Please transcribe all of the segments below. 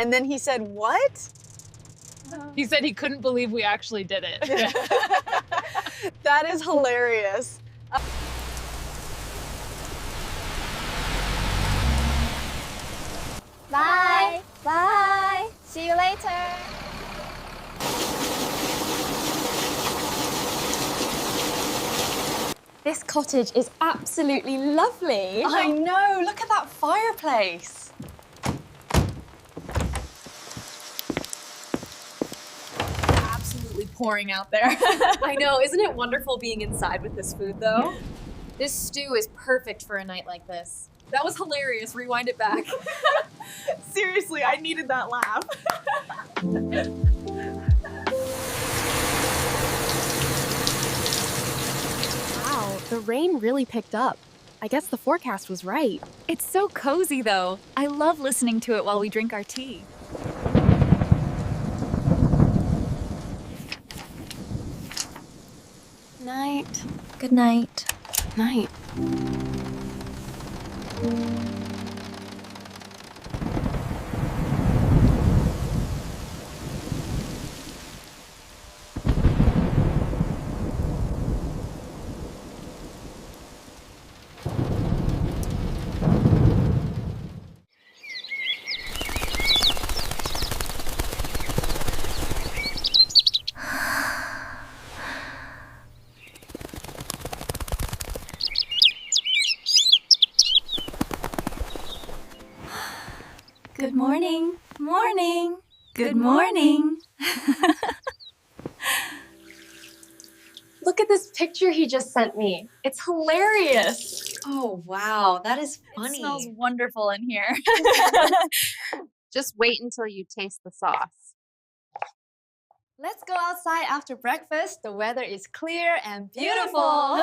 And then he said, what? He said he couldn't believe we actually did it. That is hilarious. Bye. Bye. See you later. This cottage is absolutely lovely. I know, look at that fireplace. Absolutely pouring out there. I know, isn't it wonderful being inside with this food though? This stew is perfect for a night like this. That was hilarious, rewind it back. Seriously, I needed that laugh. Wow, the rain really picked up. I guess the forecast was right. It's so cozy, though. I love listening to it while we drink our tea. Night. Good night. Night. Good morning. Morning. Good morning. Look at this picture he just sent me. It's hilarious. Oh wow, that is funny. It smells wonderful in here. Just wait until you taste the sauce. Let's go outside after breakfast. The weather is clear and beautiful.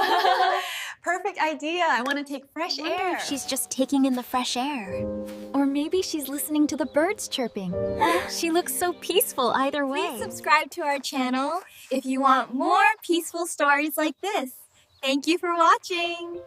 Perfect idea. I want to take fresh air. She's just taking in the fresh air. Or maybe she's listening to the birds chirping. She looks so peaceful either way. Please subscribe to our channel if you want more peaceful stories like this. Thank you for watching.